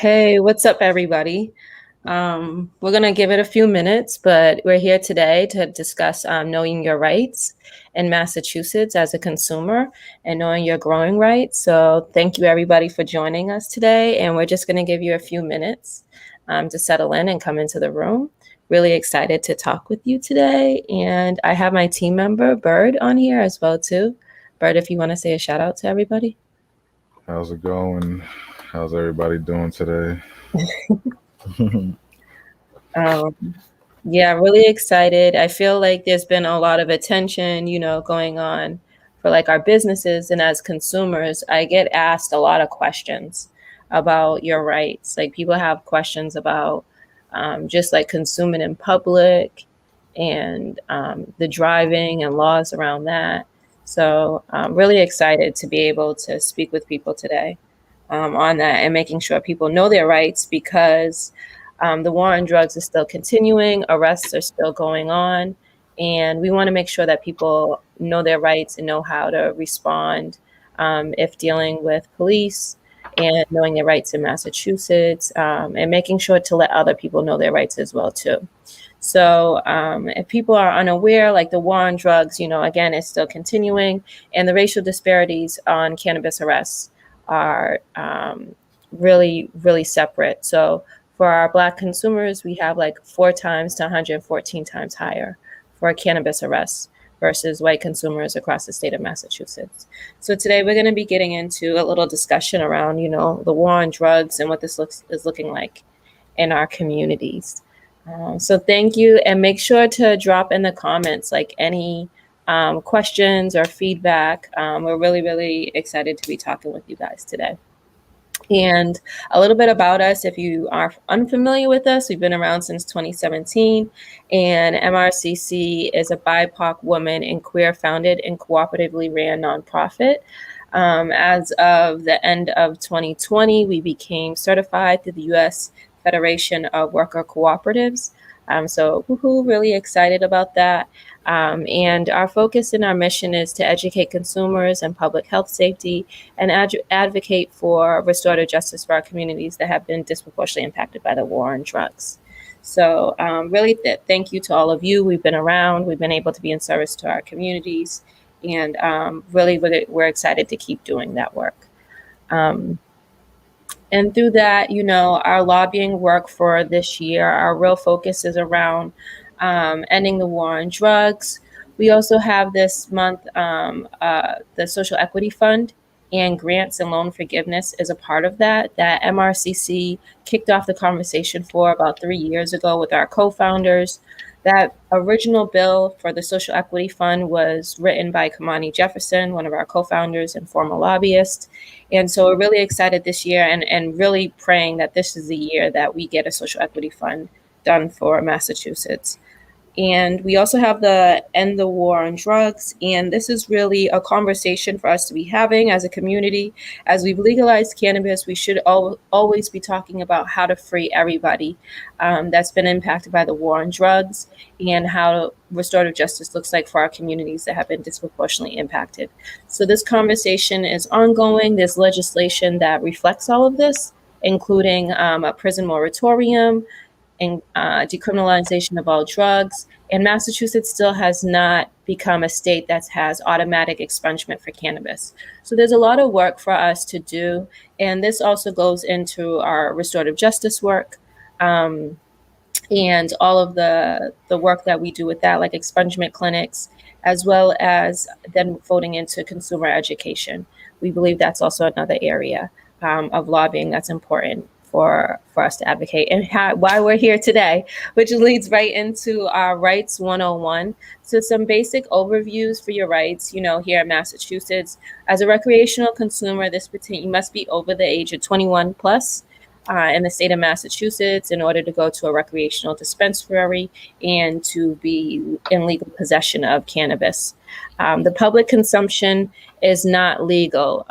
Hey, what's up, everybody? We're going to give it a few minutes, but we're here today to discuss knowing your rights in Massachusetts as a consumer and knowing your growing rights. So, thank you, everybody, for joining us today. And we're just going to give you a few minutes to settle in and come into the room. Really excited to talk with you today. And I have my team member, Bird, on here as well, too. Bird, if you want to say a shout out to everybody. How's it going? How's everybody doing today? Um, Yeah, really excited. I feel like there's been a lot of attention, going on for like our businesses. And as consumers, I get asked a lot of questions about your rights. Like people have questions about just like consuming in public and the driving and laws around that. So I'm really excited to be able to speak with people today on that and making sure people know their rights because the war on drugs is still continuing, arrests are still going on, and we want to make sure that people know their rights and know how to respond if dealing with police and knowing their rights in Massachusetts and making sure to let other people know their rights as well too. So if people are unaware, like the war on drugs, again, is still continuing, and the racial disparities on cannabis arrests are really, really separate. So for our Black consumers, we have like 4 times to 114 times higher for cannabis arrests versus white consumers across the state of Massachusetts. So today we're going to be getting into a little discussion around, the war on drugs and what this is looking like in our communities. So thank you, and make sure to drop in the comments like any questions or feedback. We're really, really excited to be talking with you guys today. And a little bit about us, if you are unfamiliar with us, we've been around since 2017, and MRCC is a BIPOC woman and queer founded and cooperatively ran nonprofit. As of the end of 2020, we became certified through the U.S. Federation of Worker Cooperatives. So woohoo, really excited about that. And our focus and our mission is to educate consumers and public health safety and advocate for restorative justice for our communities that have been disproportionately impacted by the war on drugs. So really thank you to all of you. We've been around, we've been able to be in service to our communities, and really we're excited to keep doing that work. And through that, our lobbying work for this year, our real focus is around ending the war on drugs. We also have this month the Social Equity Fund, and grants and loan forgiveness is a part of that MRCC kicked off the conversation for about 3 years ago with our co-founders. That original bill for the Social Equity Fund was written by Kamani Jefferson, one of our co-founders and former lobbyist. And so we're really excited this year and really praying that this is the year that we get a Social Equity Fund done for Massachusetts. And we also have the End the War on Drugs. And this is really a conversation for us to be having as a community. As we've legalized cannabis, we should always be talking about how to free everybody that's been impacted by the war on drugs and how restorative justice looks like for our communities that have been disproportionately impacted. So this conversation is ongoing. There's legislation that reflects all of this, including a prison moratorium, and decriminalization of all drugs. And Massachusetts still has not become a state that has automatic expungement for cannabis. So there's a lot of work for us to do. And this also goes into our restorative justice work and all of the work that we do with that, like expungement clinics, as well as then voting into consumer education. We believe that's also another area of lobbying that's important for us to advocate, and why we're here today, which leads right into our Rights 101. So some basic overviews for your rights, here in Massachusetts. As a recreational consumer, you must be over the age of 21 plus in the state of Massachusetts in order to go to a recreational dispensary and to be in legal possession of cannabis. The public consumption is not legal.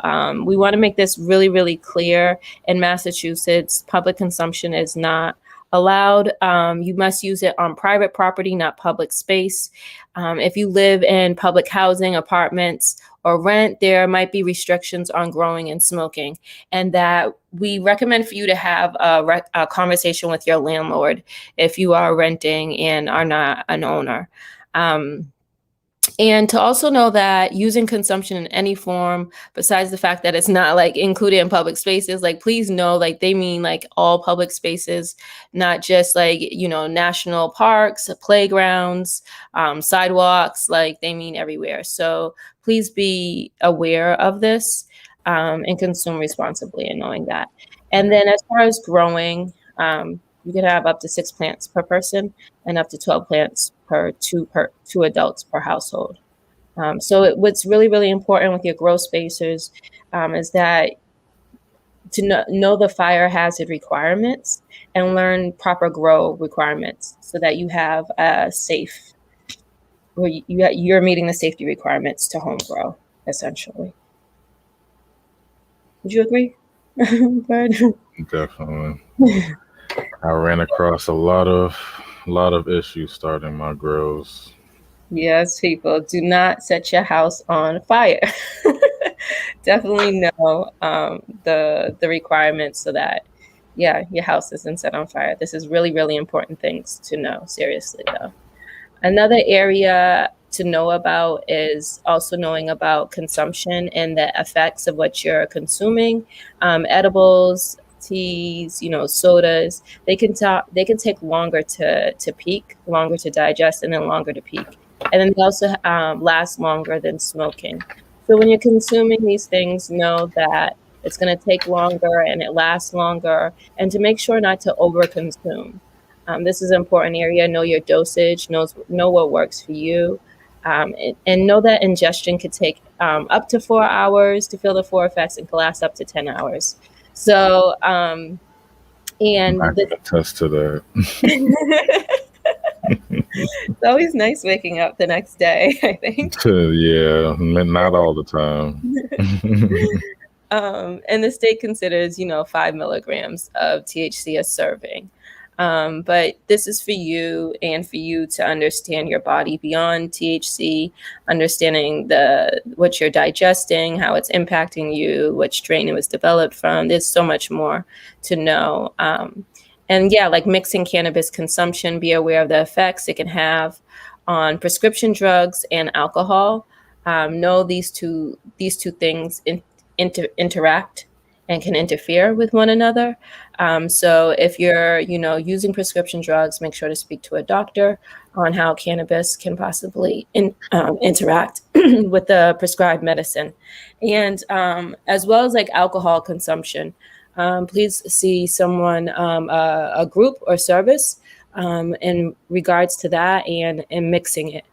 We want to make this really, really clear. In Massachusetts, public consumption is not allowed. You must use it on private property, not public space. If you live in public housing, apartments, or rent, there might be restrictions on growing and smoking, and that we recommend for you to have a conversation with your landlord if you are renting and are not an owner. And to also know that using consumption in any form, besides the fact that it's not like included in public spaces, like please know, like they mean like all public spaces, not just like, national parks, playgrounds, sidewalks, like they mean everywhere. So please be aware of this, and consume responsibly in knowing that. And then as far as growing, you can have up to 6 plants per person and up to 12 plants per two adults per household. What's really, really important with your grow spacers is that to know the fire hazard requirements and learn proper grow requirements so that you have a safe, or you're meeting the safety requirements to home grow, essentially. Would you agree, Bird? Definitely. I ran across a lot of issues starting my grows. Yes, people, do not set your house on fire. Definitely know the requirements so that, yeah, your house isn't set on fire. This is really, really important things to know. Seriously, though. Another area to know about is also knowing about consumption and the effects of what you're consuming. Edibles, teas, sodas. They can take longer to peak, longer to digest, and then longer to peak. And then they also last longer than smoking. So when you're consuming these things, know that it's going to take longer and it lasts longer, and to make sure not to overconsume. This is an important area. Know your dosage, know what works for you, and know that ingestion could take up to 4 hours to feel the full effects and can last up to 10 hours. So, and I can attest to that. It's always nice waking up the next day, I think. Yeah, not all the time. And the state considers, 5 milligrams of THC a serving. But this is for you and for you to understand your body beyond THC, understanding what you're digesting, how it's impacting you, what strain it was developed from. There's so much more to know. And yeah, like mixing cannabis consumption, be aware of the effects it can have on prescription drugs and alcohol. Know these two things interact and can interfere with one another. So if you're, using prescription drugs, make sure to speak to a doctor on how cannabis can possibly interact with the prescribed medicine. And as well as like alcohol consumption, please see someone, a group or service in regards to that and mixing it.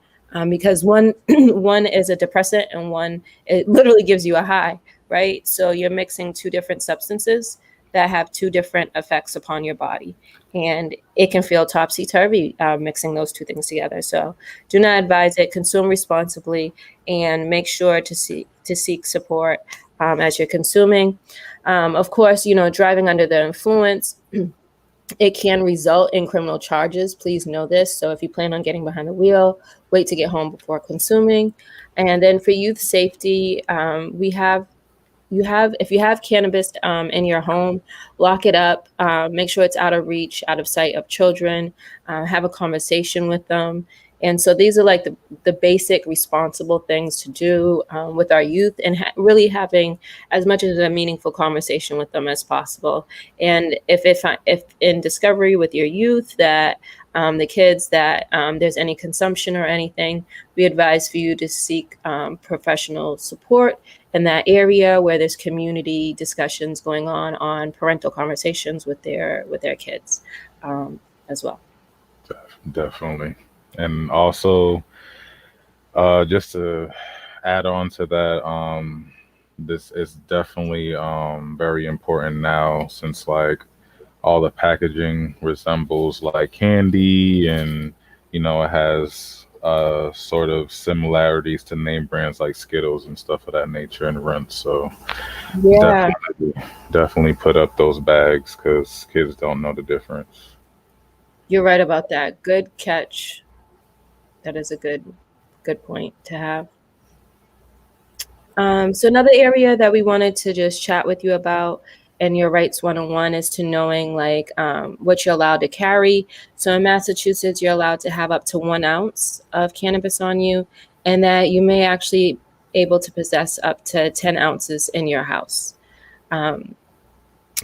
Because one is a depressant and one, it literally gives you a high, right? So you're mixing two different substances that have two different effects upon your body. And it can feel topsy-turvy mixing those two things together. So do not advise it, consume responsibly, and make sure to seek support as you're consuming. Of course, driving under the influence, it can result in criminal charges. Please know this. So if you plan on getting behind the wheel, wait to get home before consuming. And then for youth safety, if you have cannabis in your home, lock it up. Make sure it's out of reach, out of sight of children. Have a conversation with them. And so these are like the basic responsible things to do with our youth, and really having as much as a meaningful conversation with them as possible. And if in discovery with your youth that the kids that there's any consumption or anything, we advise for you to seek professional support in that area where there's community discussions going on parental conversations with their kids as well. Definitely. And also, just to add on to that, this is definitely very important now, since like all the packaging resembles like candy, and it has sort of similarities to name brands like Skittles and stuff of that nature and Rinse. So Yeah, definitely put up those bags, because kids don't know the difference. you're right about that. Good catch. That is a good point to have. So another area that we wanted to just chat with you about in your rights 101 is to knowing like what you're allowed to carry. So in Massachusetts, you're allowed to have up to 1 ounce of cannabis on you, and that you may actually able to possess up to 10 ounces in your house. Um,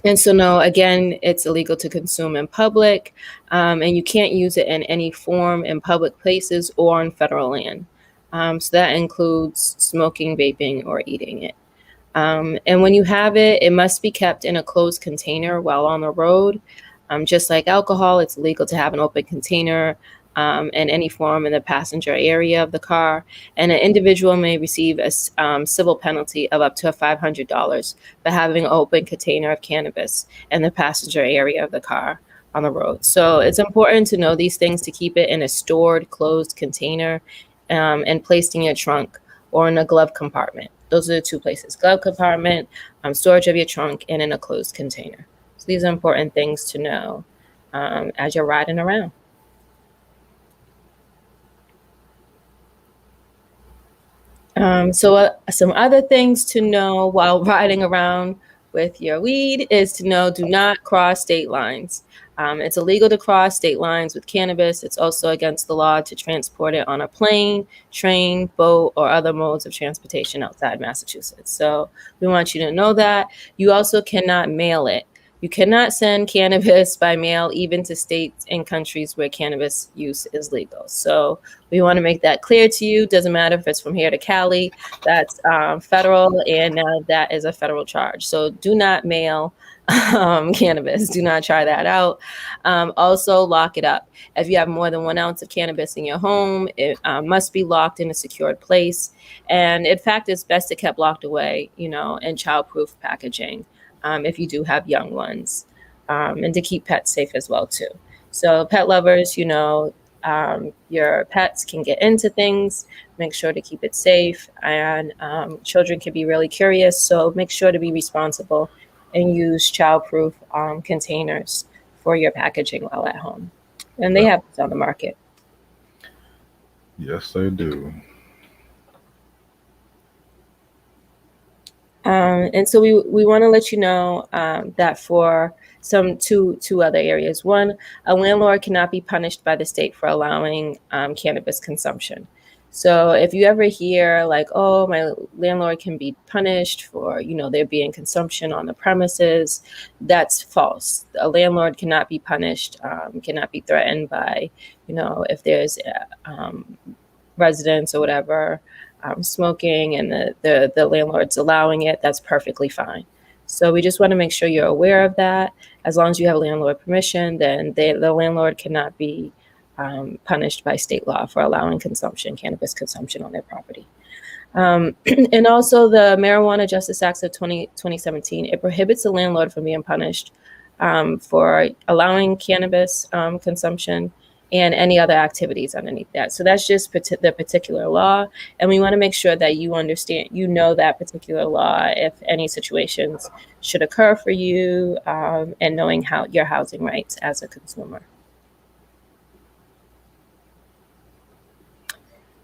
and so, no, again, it's illegal to consume in public, and you can't use it in any form in public places or on federal land. So that includes smoking, vaping, or eating it. And when you have it, it must be kept in a closed container while on the road. Just like alcohol, it's illegal to have an open container in any form in the passenger area of the car. And an individual may receive a civil penalty of up to $500 for having an open container of cannabis in the passenger area of the car on the road. So it's important to know these things to keep it in a stored, closed container and placed in your trunk or in a glove compartment. Those are the two places: glove compartment, storage of your trunk, and in a closed container. So these are important things to know as you're riding around. Some other things to know while riding around with your weed is to know do not cross state lines. It's illegal to cross state lines with cannabis. It's also against the law to transport it on a plane, train, boat, or other modes of transportation outside Massachusetts. So we want you to know that. You also cannot mail it. You cannot send cannabis by mail, even to states and countries where cannabis use is legal. So we want to make that clear to you. Doesn't matter if it's from here to Cali, that's federal, and now that is a federal charge. So do not mail cannabis. Do not try that out. Also, lock it up. If you have more than 1 ounce of cannabis in your home, it must be locked in a secured place. And in fact, it's best to keep locked away, in childproof packaging if you do have young ones, and to keep pets safe as well too. So pet lovers, your pets can get into things. Make sure to keep it safe, and children can be really curious. So make sure to be responsible and use childproof containers for your packaging while at home. And they Yeah. have this on the market. Yes, they do. And so we want to let you know that for two other areas. One, a landlord cannot be punished by the state for allowing cannabis consumption. So if you ever hear like, oh, my landlord can be punished for, there being consumption on the premises, that's false. A landlord cannot be punished, cannot be threatened by, if there's residents or whatever smoking and the landlord's allowing it, that's perfectly fine. So we just want to make sure you're aware of that. As long as you have landlord permission, then the landlord cannot be punished by state law for allowing cannabis consumption on their property. And also the Marijuana Justice Act of 2017, it prohibits the landlord from being punished for allowing cannabis consumption and any other activities underneath that. So that's just the particular law. And we want to make sure that you understand, that particular law, if any situations should occur for you, and knowing how your housing rights as a consumer.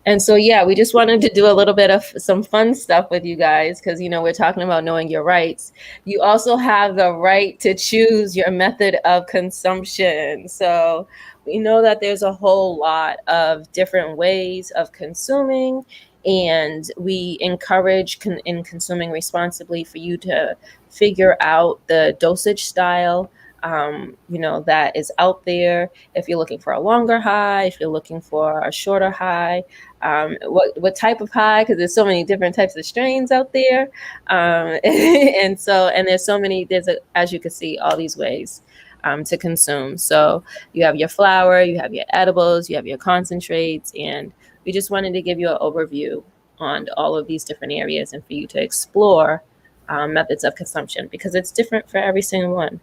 And so, yeah, we just wanted to do a little bit of some fun stuff with you guys because, we're talking about knowing your rights. You also have the right to choose your method of consumption. So we know that there's a whole lot of different ways of consuming, and we encourage in consuming responsibly for you to figure out the dosage style that is out there. If you're looking for a longer high, if you're looking for a shorter high, what type of high, because there's so many different types of strains out there. And there's so many, as you can see, all these ways to consume. So you have your flower, you have your edibles, you have your concentrates, and we just wanted to give you an overview on all of these different areas and for you to explore methods of consumption because it's different for every single one.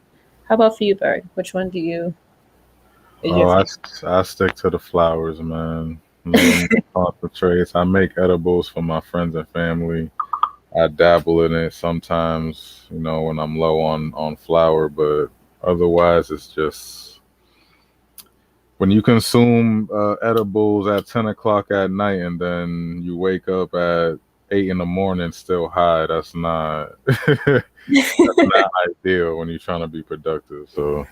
How about for you, Bird? Which one do you is your Oh, favorite? I stick to the flowers, man. Main concentrates. I make edibles for my friends and family. I dabble in it sometimes, when I'm low on flour, but otherwise it's just when you consume edibles at 10 o'clock at night and then you wake up at 8 in the morning still high, that's not that's not ideal when you're trying to be productive. So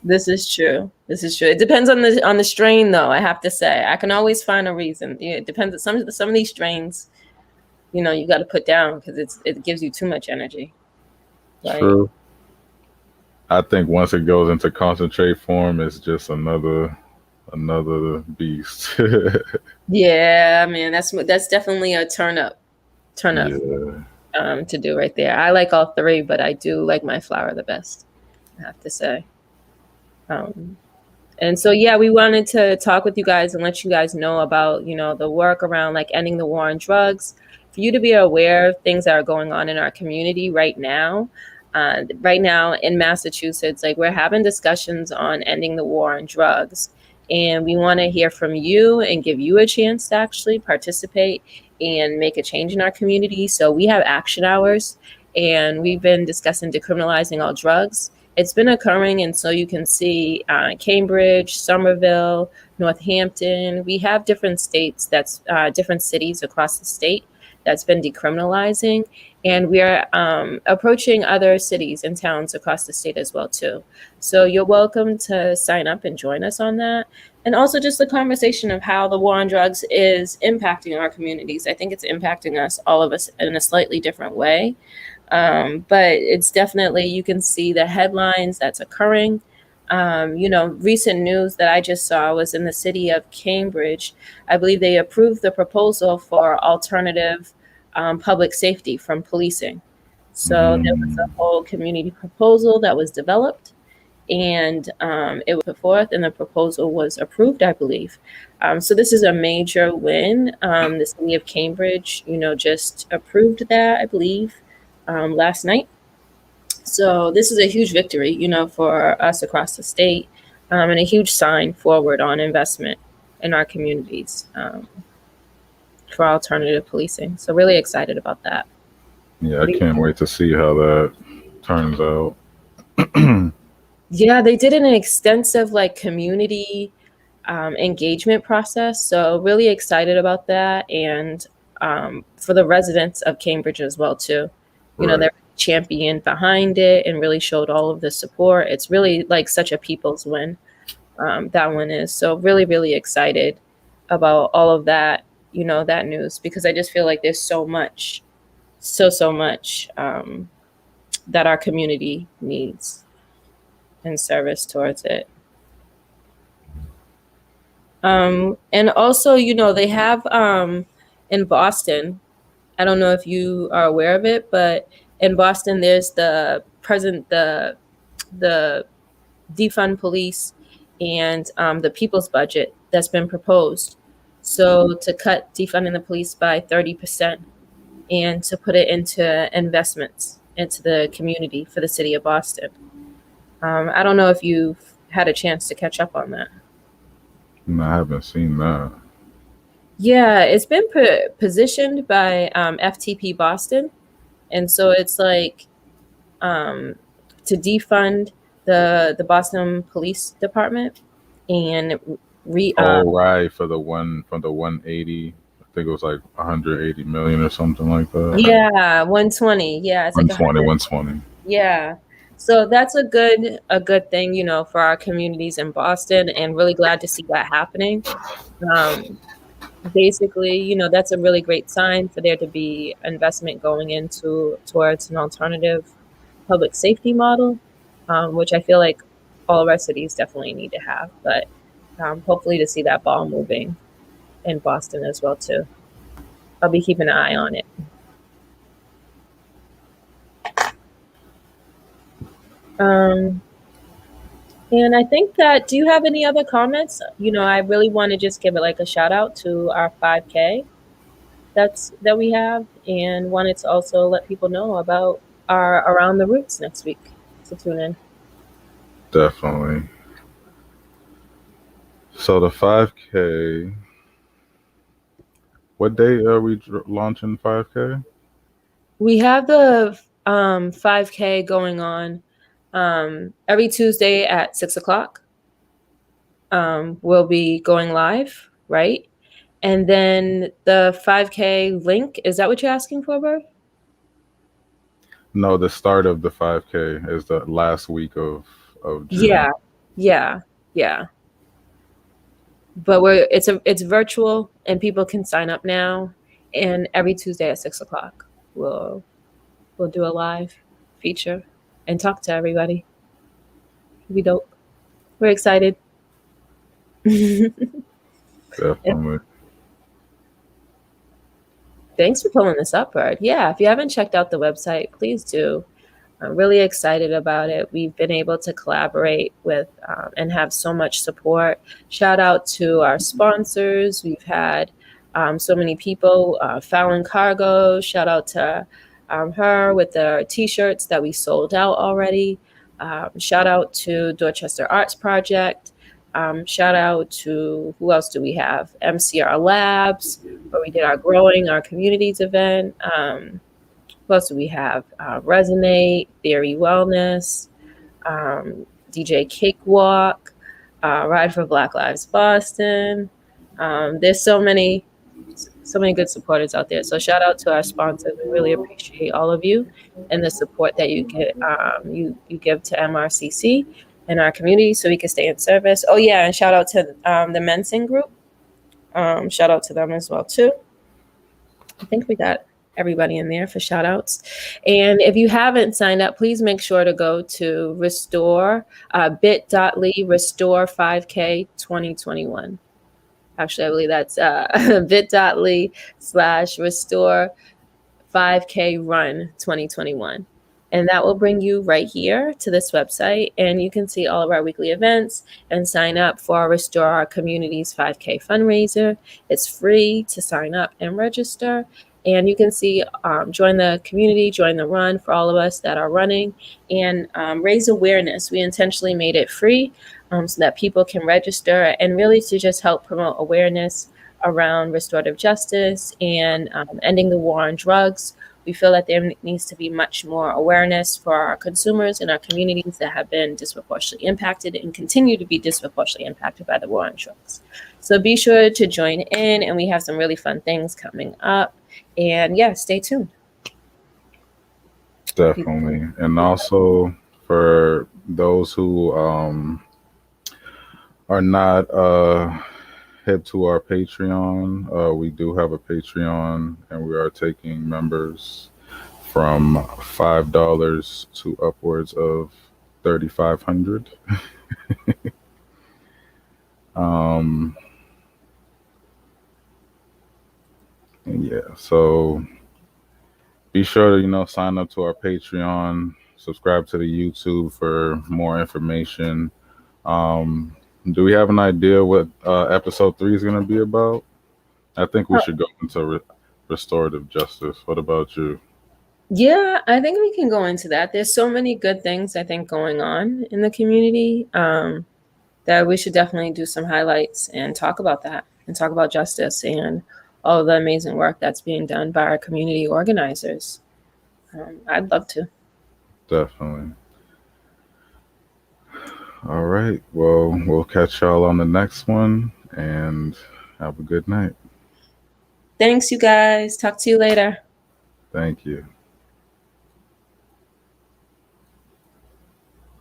This is true. This is true. It depends on the strain, though. I have to say, I can always find a reason. It depends. Some of these strains, you got to put down because it gives you too much energy. Like, true. I think once it goes into concentrate form, it's just another beast. yeah, man, that's definitely a turn up Yeah, to do right there. I like all three, but I do like my flower the best. I have to say. Um, And so, yeah, we wanted to talk with you guys and let you guys know about, the work around like ending the war on drugs, for you to be aware of things that are going on in our community right now. Right now in Massachusetts, like we're having discussions on ending the war on drugs. And we want to hear from you and give you a chance to actually participate and make a change in our community. So we have action hours and we've been discussing decriminalizing all drugs. It's been occurring, and so you can see Cambridge, Somerville, Northampton. We have different states different cities across the state that's been decriminalizing, and we are approaching other cities and towns across the state as well too. So you're welcome to sign up and join us on that, and also just the conversation of how the war on drugs is impacting our communities. I think it's impacting us, all of us, in a slightly different way. But it's definitely, you can see the headlines that's occurring. Recent news that I just saw was in the city of Cambridge. I believe they approved the proposal for alternative public safety from policing. So there was a mm, whole community proposal that was developed, and it was put forth, and the proposal was approved, I believe. So this is a major win. The city of Cambridge, just approved that, I believe, last night. So this is a huge victory, for us across the state, and a huge sign forward on investment in our communities for alternative policing. So really excited about that. yeah, What I do you can't think? wait to see how that turns out. Yeah, they did an extensive like community engagement process. So really excited about that, and for the residents of Cambridge as well too. Right. They're championed behind it and really showed all of the support. It's really like such a people's win. That one is so really really excited about all of that. That news, because I just feel like there's so much, so much that our community needs in service towards it. And also, they have in Boston, I don't know if you are aware of it, but in Boston, there's the defund police and the people's budget that's been proposed. So to cut defunding the police by 30% and to put it into investments into the community for the city of Boston. I don't know if you've had a chance to catch up on that. No, I haven't seen that. Yeah, it's been positioned by FTP Boston, and so it's like um, to defund the Boston Police Department and re Oh, right, for the one from the 180. I think it was like 180 million or something like that. yeah, 120. Yeah, it's like 120, 100. 120. Yeah. So that's a good thing, for our communities in Boston, and really glad to see that happening. Um, Basically, that's a really great sign for there to be investment going into towards an alternative public safety model, which I feel like all of our cities definitely need to have. But hopefully to see that ball moving in Boston as well too. I'll be keeping an eye on it. Um, and I think that, do you have any other comments? I really want to just give it like a shout out to our 5K that we have, and wanted to also let people know about our Around the Roots next week. So tune in. Definitely. So the 5K, what day are we launching 5K? We have the 5K going on every Tuesday at 6 o'clock. We'll be going live, right? And then the 5K link, is that what you're asking for, Bird? No, the start of the 5K is the last week of June. Yeah. But it's virtual and people can sign up now. And every Tuesday at 6 o'clock, we'll do a live feature and talk to everybody. It'll be dope. We're excited. Definitely. Thanks for pulling this up, Bird. Yeah, if you haven't checked out the website, please do. I'm really excited about it. We've been able to collaborate with and have so much support. Shout out to our sponsors. We've had so many people. Fallon Cargo, shout out to her with the t-shirts that we sold out already. Shout out to Dorchester Arts Project. Shout out to, who else do we have? MCR Labs, where we did our Growing Our Communities event. What else do we have? Resonate, Theory Wellness, DJ Cakewalk, Ride for Black Lives Boston. There's so many good supporters out there. So shout out to our sponsors. We really appreciate all of you and the support that you get you give to MRCC and our community so we can stay in service. Oh yeah, and shout out to the Mensing group. Shout out to them as well too. I think we got everybody in there for shout outs. And if you haven't signed up, please make sure to go to Restore, bit.ly, Restore 5K 2021. Actually, I believe that's bit.ly/Restore 5K Run 2021. And that will bring you right here to this website. And you can see all of our weekly events and sign up for our Restore Our Communities 5K fundraiser. It's free to sign up and register. And you can see, join the community, join the run for all of us that are running, and raise awareness. We intentionally made it free so that people can register and really to just help promote awareness around restorative justice and ending the war on drugs. We feel that there needs to be much more awareness for our consumers and our communities that have been disproportionately impacted and continue to be disproportionately impacted by the war on drugs. So be sure to join in, and we have some really fun things coming up. And yeah, stay tuned. Definitely. And also for those who are not hip to our Patreon, we do have a Patreon, and we are taking members from $5 to upwards of 3,500. And yeah, so be sure to sign up to our Patreon, subscribe to the YouTube for more information. Do we have an idea what episode 3 is going to be about? I think we should go into restorative justice. What about you? Yeah, I think we can go into that. There's so many good things I think going on in the community that we should definitely do some highlights and talk about that and talk about justice and all the amazing work that's being done by our community organizers. I'd love to. Definitely. All right. Well, we'll catch y'all on the next one, and have a good night. Thanks, you guys. Talk to you later. Thank you.